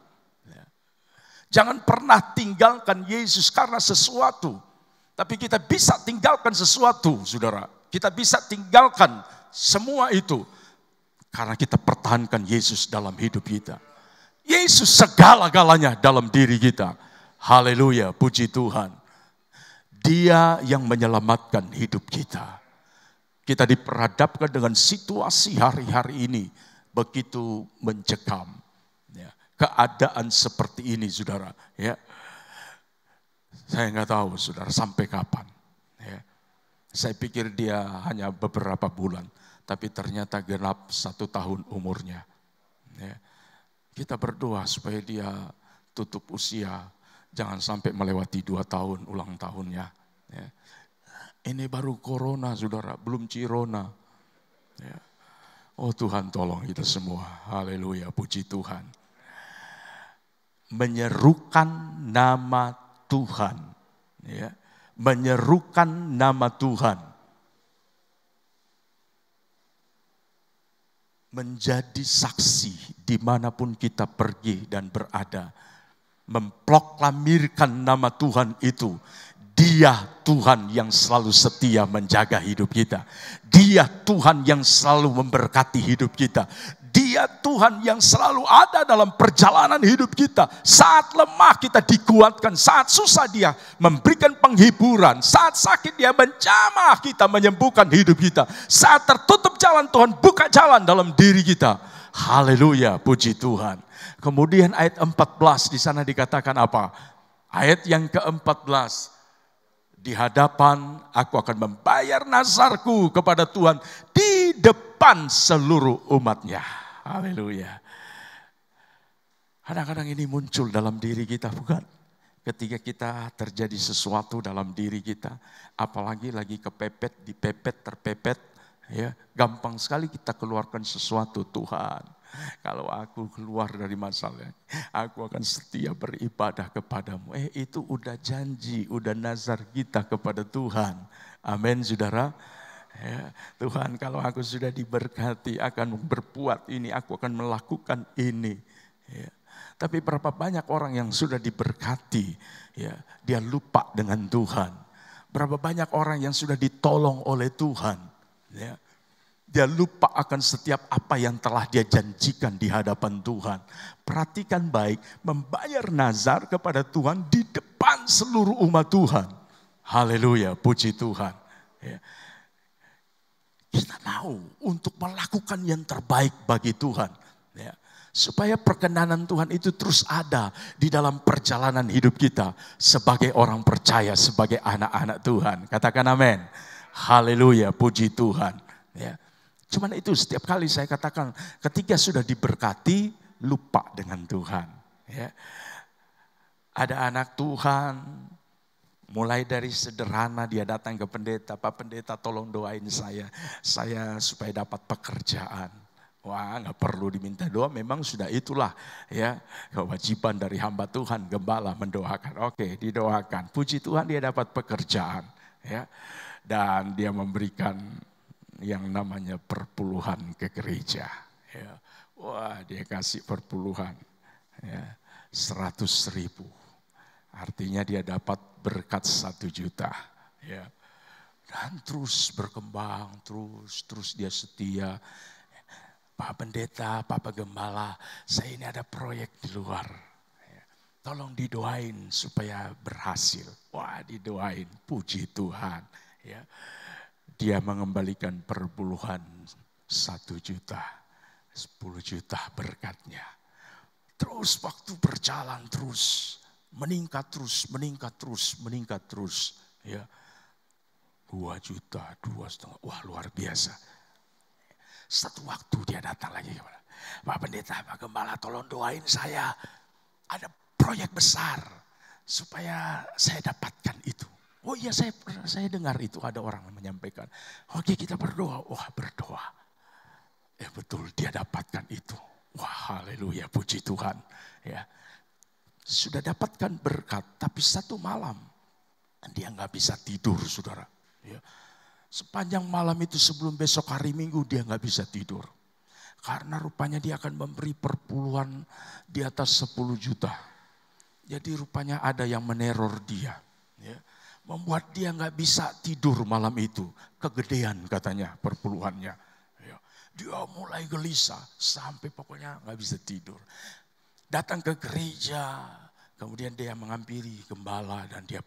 Jangan pernah tinggalkan Yesus karena sesuatu. Tapi kita bisa tinggalkan sesuatu, saudara. Kita bisa tinggalkan semua itu karena kita pertahankan Yesus dalam hidup kita. Yesus segala-galanya dalam diri kita. Haleluya, puji Tuhan. Dia yang menyelamatkan hidup kita. Kita diperhadapkan dengan situasi hari-hari ini begitu mencekam. Ya, keadaan seperti ini, saudara. Ya, saya nggak tahu, saudara, sampai kapan. Ya. Saya pikir dia hanya beberapa bulan, tapi ternyata genap 1 tahun umurnya. Ya. Kita berdoa supaya dia tutup usia, jangan sampai melewati 2 tahun ulang tahunnya. Ya. Ini baru corona, saudara, belum cirona. Ya. Oh Tuhan, tolong kita semua. Haleluya, puji Tuhan. Menyerukan nama Tuhan, ya, menyerukan nama Tuhan, menjadi saksi dimanapun kita pergi dan berada, memproklamirkan nama Tuhan itu. Dia Tuhan yang selalu setia menjaga hidup kita. Dia Tuhan yang selalu memberkati hidup kita. Dia Tuhan yang selalu ada dalam perjalanan hidup kita. Saat lemah kita dikuatkan. Saat susah dia memberikan penghiburan. Saat sakit dia menjamah kita, menyembuhkan hidup kita. Saat tertutup jalan, Tuhan buka jalan dalam diri kita. Haleluya, puji Tuhan. Kemudian ayat 14 di sana dikatakan apa? Ayat yang ke-14. Di hadapan aku akan membayar nazarku kepada Tuhan di depan seluruh umatnya. Haleluya. Kadang-kadang ini muncul dalam diri kita, bukan? Ketika kita terjadi sesuatu dalam diri kita, apalagi lagi kepepet, dipepet, terpepet, ya, gampang sekali kita keluarkan sesuatu. Tuhan, kalau aku keluar dari masalah, aku akan setia beribadah kepadamu. Itu udah janji, udah nazar kita kepada Tuhan. Amin, saudara. Ya, Tuhan, kalau aku sudah diberkati akan berbuat ini, aku akan melakukan ini. Ya. Tapi berapa banyak orang yang sudah diberkati, ya, dia lupa dengan Tuhan. Berapa banyak orang yang sudah ditolong oleh Tuhan, ya, dia lupa akan setiap apa yang telah dia janjikan di hadapan Tuhan. Perhatikan baik, membayar nazar kepada Tuhan di depan seluruh umat Tuhan. Haleluya, puji Tuhan. Ya. Kita mau untuk melakukan yang terbaik bagi Tuhan. Ya. Supaya perkenanan Tuhan itu terus ada di dalam perjalanan hidup kita. Sebagai orang percaya, sebagai anak-anak Tuhan. Katakan amin. Haleluya, puji Tuhan. Ya. Cuman itu setiap kali saya katakan, ketika sudah diberkati, lupa dengan Tuhan. Ya. Ada anak Tuhan, mulai dari sederhana dia datang ke pendeta, Pak Pendeta tolong doain saya supaya dapat pekerjaan. Wah, nggak perlu diminta doa, memang sudah itulah ya kewajiban dari hamba Tuhan, gembala mendoakan. Oke, didoakan. Puji Tuhan dia dapat pekerjaan, ya, dan dia memberikan yang namanya perpuluhan ke gereja. Ya. Wah, dia kasih perpuluhan, ya, 100.000. Artinya dia dapat berkat 1 juta. Ya. Dan terus berkembang, terus dia setia. Pak Pendeta, Pak Gembala, saya ini ada proyek di luar. Ya. Tolong didoain supaya berhasil. Wah, didoain, puji Tuhan. Ya. Dia mengembalikan perpuluhan 1 juta, 10 juta berkatnya. Terus waktu berjalan terus, meningkat terus. Ya, 2 juta, 2,5, wah luar biasa. Satu waktu dia datang lagi, Pak Pendeta, Pak Gembala tolong doain saya. Ada proyek besar supaya saya dapatkan itu. Oh iya saya dengar itu ada orang yang menyampaikan. Oke kita berdoa. Wah berdoa. Betul dia dapatkan itu. Wah haleluya puji Tuhan. Ya. Sudah dapatkan berkat tapi satu malam dia nggak bisa tidur saudara. Ya. Sepanjang malam itu sebelum besok hari Minggu dia nggak bisa tidur. Karena rupanya dia akan memberi perpuluhan di atas 10 juta. Jadi rupanya ada yang meneror dia. Ya. Membuat dia nggak bisa tidur malam itu. Kegedean katanya perpuluhannya. Ya. Dia mulai gelisah sampai pokoknya nggak bisa tidur. Datang ke gereja, kemudian dia menghampiri gembala dan dia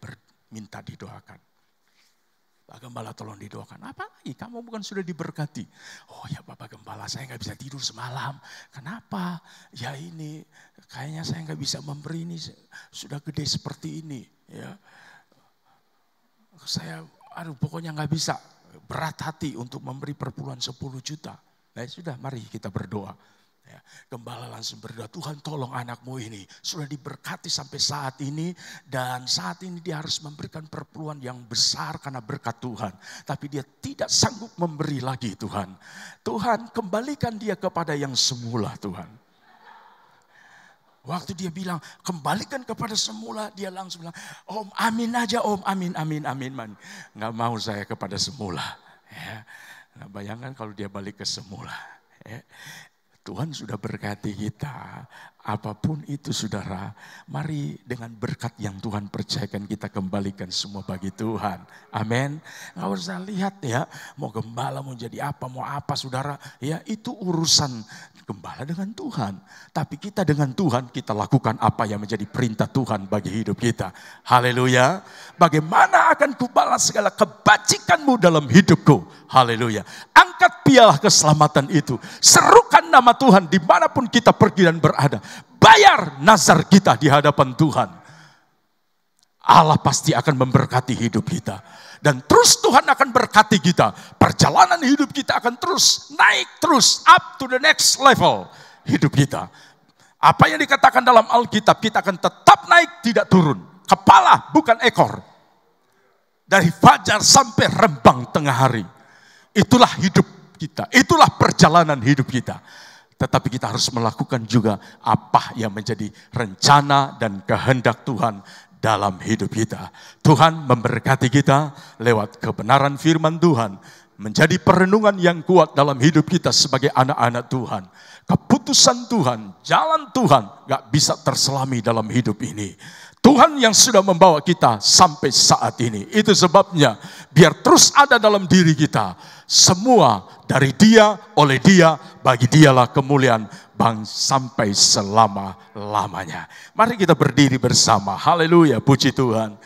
minta didoakan. Pak Gembala tolong didoakan. Apa lagi? Kamu bukan sudah diberkati? Oh ya Bapak Gembala saya nggak bisa tidur semalam. Kenapa? Ya ini kayaknya saya nggak bisa memberi ini sudah gede seperti ini. Ya. Saya pokoknya nggak bisa, berat hati untuk memberi perpuluhan 10 juta. Nah sudah mari kita berdoa. Ya, gembala langsung berdoa, Tuhan tolong anakmu ini. Sudah diberkati sampai saat ini. Dan saat ini dia harus memberikan perpuluhan yang besar karena berkat Tuhan. Tapi dia tidak sanggup memberi lagi Tuhan. Tuhan kembalikan dia kepada yang semula Tuhan. Waktu dia bilang kembalikan kepada semula, dia langsung bilang, Om amin aja Om, amin. Nggak mau saya kepada semula. Ya. Nah, bayangkan kalau dia balik ke semula. Ya. Tuhan sudah berkati kita, apapun itu saudara, mari dengan berkat yang Tuhan percayakan kita kembalikan semua bagi Tuhan. Amin. Nggak usah lihat ya, mau gembala mau jadi apa, mau apa saudara, ya itu urusan gembala dengan Tuhan. Tapi kita dengan Tuhan, kita lakukan apa yang menjadi perintah Tuhan bagi hidup kita. Haleluya. Bagaimana akan kubalas segala kebajikanmu dalam hidupku. Haleluya. Angkat piala keselamatan itu. Serukan nama Tuhan dimanapun kita pergi dan berada. Bayar nazar kita di hadapan Tuhan. Allah pasti akan memberkati hidup kita. Dan terus Tuhan akan berkati kita. Perjalanan hidup kita akan terus naik, terus up to the next level hidup kita. Apa yang dikatakan dalam Alkitab, kita akan tetap naik, tidak turun. Kepala bukan ekor. Dari fajar sampai rembang tengah hari. Itulah hidup kita, itulah perjalanan hidup kita. Tetapi kita harus melakukan juga apa yang menjadi rencana dan kehendak Tuhan dalam hidup kita. Tuhan memberkati kita lewat kebenaran firman Tuhan. Menjadi perenungan yang kuat dalam hidup kita sebagai anak-anak Tuhan. Keputusan Tuhan, jalan Tuhan gak bisa terselami dalam hidup ini. Tuhan yang sudah membawa kita sampai saat ini. Itu sebabnya biar terus ada dalam diri kita. Semua dari Dia, oleh Dia, bagi Dialah kemuliaan sampai selama-lamanya. Mari kita berdiri bersama. Haleluya, puji Tuhan.